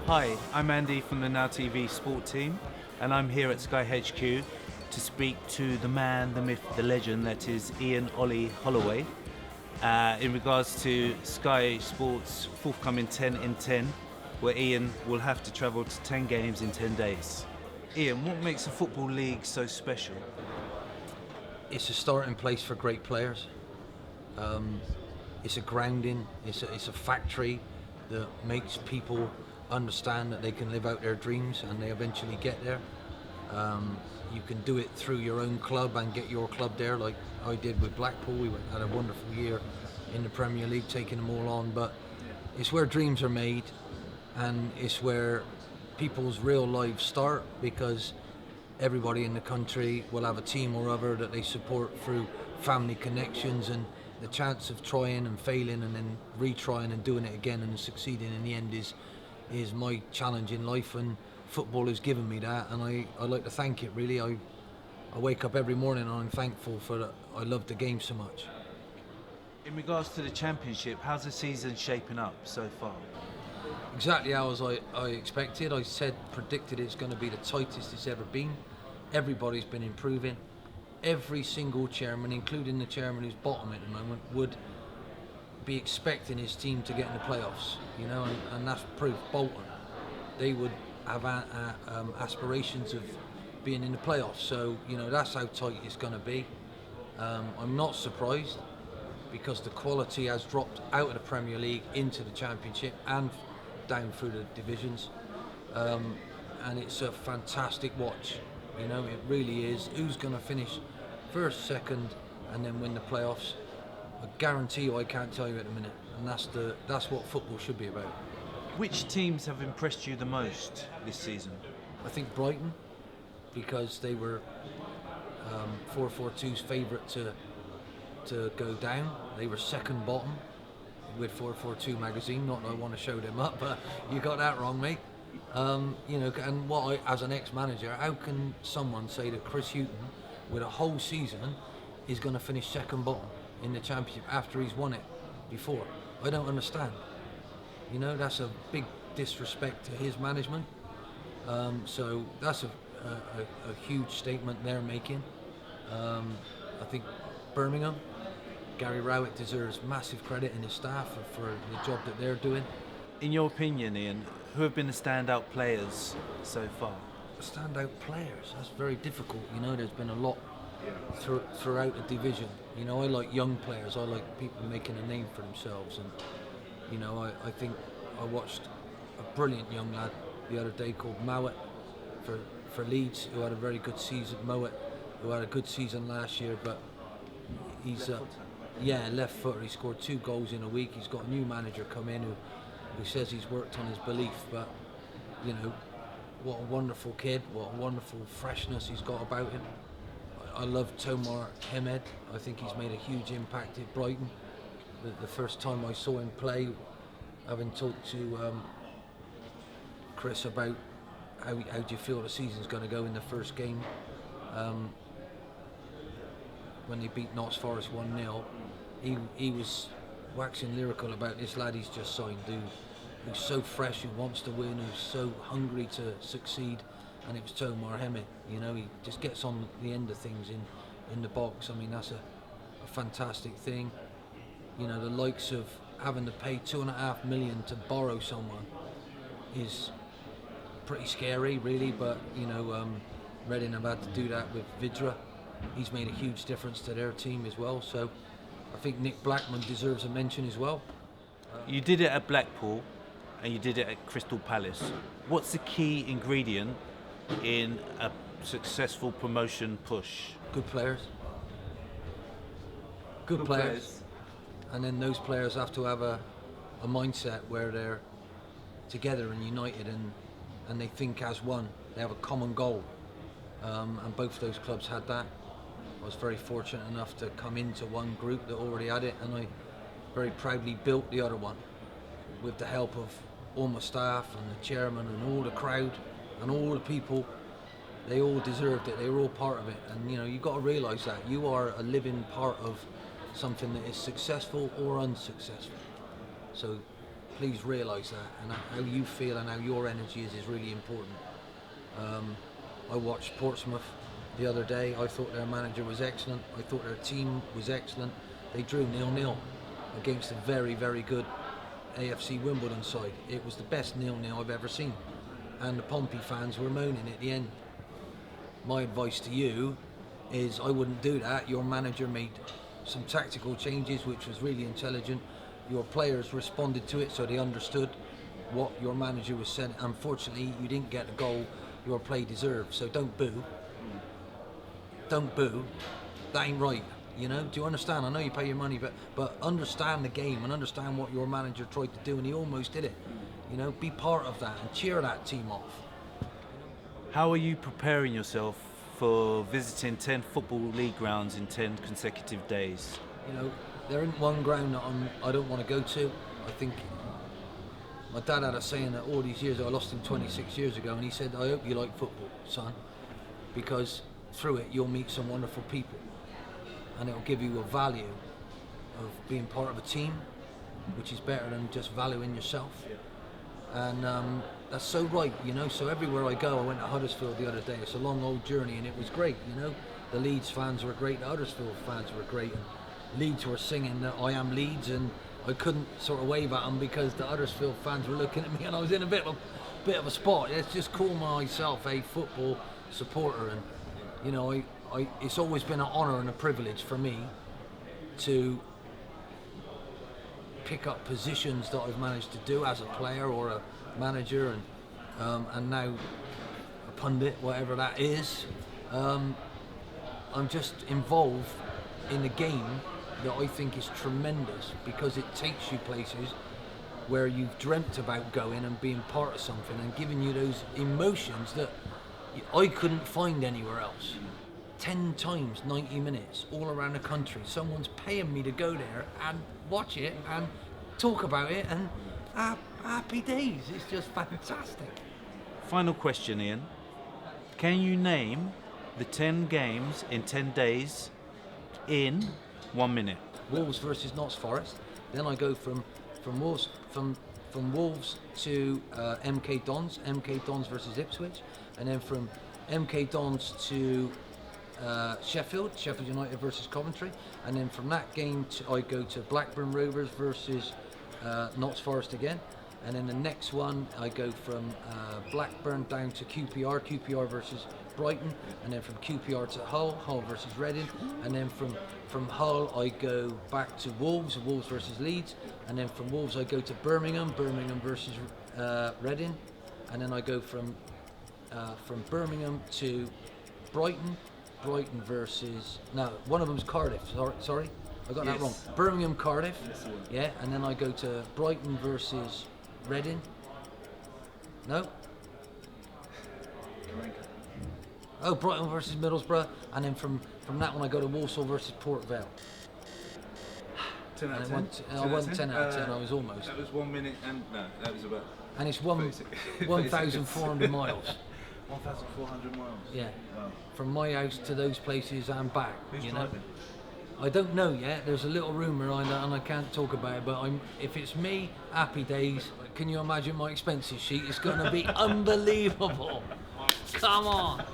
Hi, I'm Andy from the Now TV Sport team, and I'm here at Sky HQ to speak to the man, the myth, the legend that is Ian Ollie Holloway in regards to Sky Sports' forthcoming 10 in 10, where Ian will have to travel to 10 games in 10 days. Ian, what makes a football league so special? It's a starting place for great players. It's a grounding, it's a factory that makes people understand that they can live out their dreams and they eventually get there. You can do it through your own club and get your club there, like I did with Blackpool. We had a wonderful year in the Premier League, taking them all on. But it's where dreams are made, and it's where people's real lives start, because everybody in the country will have a team or other that they support through family connections, and the chance of trying and failing and then retrying and doing it again and succeeding in the end is my challenge in life, and football has given me that, and I like to thank it really. I wake up every morning and I'm thankful for that. I love the game so much. In regards to the Championship, how's the season shaping up so far? Exactly how as I expected. I predicted it's going to be the tightest it's ever been. Everybody's been improving. Every single chairman, including the chairman who's bottom at the moment, would be expecting his team to get in the playoffs, and that's proof. Bolton, they would have aspirations of being in the playoffs, so that's how tight it's going to be. I'm not surprised, because the quality has dropped out of the Premier League into the Championship and down through the divisions, and it's a fantastic watch. It really is. Who's going to finish first, second, and then win the playoffs? I guarantee you, I can't tell you at the minute, and that's what football should be about. Which teams have impressed you the most this season? I think Brighton, because they were 442's favourite to go down. They were second bottom with 442 magazine. Not that I want to show them up, but you got that wrong, mate. And as an ex-manager, how can someone say that Chris Hughton, with a whole season, is going to finish second bottom in the Championship after he's won it before? I don't understand. That's a big disrespect to his management. So that's a huge statement they're making. I think Birmingham, Gary Rowett deserves massive credit in his staff for the job that they're doing. In your opinion, Ian, who have been the standout players so far? Standout players, that's very difficult. There's been a lot throughout the division. I like young players. I like people making a name for themselves, and I think I watched a brilliant young lad the other day called Mowat for Leeds, who had a very good season. Mowat, who had a good season last year, but he's left footer. He scored 2 goals in a week. He's got a new manager come in who says he's worked on his belief, but what a wonderful kid, what a wonderful freshness he's got about him. I love Tomar Hemed. I think he's made a huge impact at Brighton. The first time I saw him play, having talked to Chris about how do you feel the season's going to go in the first game, when they beat Nottingham Forest 1-0, he was waxing lyrical about this lad he's just signed, who's so fresh, who wants to win, who's so hungry to succeed, and it was Tomar Hemed. He just gets on the end of things in the box. I mean, that's a fantastic thing. The likes of having to pay $2.5 million to borrow someone is pretty scary, really, but Reading have had to do that with Vidra. He's made a huge difference to their team as well, so I think Nick Blackman deserves a mention as well. You did it at Blackpool and you did it at Crystal Palace. What's the key ingredient in a successful promotion push? Good players. Good players. And then those players have to have a mindset where they're together and united, and they think as one. They have a common goal, and both of those clubs had that. I was very fortunate enough to come into one group that already had it, and I very proudly built the other one with the help of all my staff and the chairman and all the crowd and all the people. They all deserved it. They were all part of it, and you've got to realise that you are a living part of something that is successful or unsuccessful. So please realise that, and how you feel and how your energy is really important. I watched Portsmouth the other day. I thought their manager was excellent. I thought their team was excellent. They drew 0-0 against a very, very good A.F.C. Wimbledon side. It was the best 0-0 I've ever seen. And the Pompey fans were moaning at the end. My advice to you is I wouldn't do that. Your manager made some tactical changes, which was really intelligent. Your players responded to it, so they understood what your manager was saying. Unfortunately, you didn't get the goal your play deserved, so don't boo. Don't boo. That ain't right. You know, do you understand? I know you pay your money, but understand the game and understand what your manager tried to do, and he almost did it. You know, be part of that and cheer that team off. How are you preparing yourself for visiting 10 Football League grounds in 10 consecutive days? You know, there isn't one ground that I don't want to go to. I think my dad had a saying that all these years, I lost him 26 years ago, and he said, I hope you like football, son, because through it you'll meet some wonderful people, and it'll give you a value of being part of a team, which is better than just valuing yourself. And that's so right, you know. So everywhere I go, I went to Huddersfield the other day. It's a long old journey, and it was great, you know. The Leeds fans were great, the Huddersfield fans were great, and Leeds were singing that I am Leeds, and I couldn't sort of wave at them because the Huddersfield fans were looking at me, and I was in a bit of a spot. Let's just call myself a football supporter, and you know, it's always been an honour and a privilege for me to pick up positions that I've managed to do as a player or a manager, and now a pundit, whatever that is. I'm just involved in a game that I think is tremendous because it takes you places where you've dreamt about going and being part of something and giving you those emotions that I couldn't find anywhere else. 10 times 90 minutes all around the country. Someone's paying me to go there and watch it and talk about it, and happy days. It's just fantastic. Final question, Ian. Can you name the 10 games in 10 days in 1 minute? Wolves versus Notts Forest. Then I go from Wolves to MK Dons versus Ipswich, and then from MK Dons to Sheffield United versus Coventry, and then from that game I go to Blackburn Rovers versus Notts Forest again, and then the next one I go from Blackburn down to QPR versus Brighton, and then from QPR to Hull versus Reading, and then from Hull I go back to Wolves versus Leeds, and then from Wolves I go to Birmingham versus Reading, and then I go from Birmingham to Brighton versus, no, one of them's Cardiff, sorry, I got that wrong. Birmingham, Cardiff, yeah, and then I go to Brighton versus Reading. No? Oh, Brighton versus Middlesbrough, and then from that one I go to Walsall versus Port Vale. 10 out of 10? I won 10 out of 10, I was almost. That was 1 minute, and no, that was about... And it's 1,400 miles. 1,400 miles? Yeah. Wow. From my house to those places and back. Who's you know? driving? I don't know yet. There's a little rumour and I can't talk about it, but if it's me, happy days. Can you imagine my expenses sheet? It's going to be unbelievable. Come on.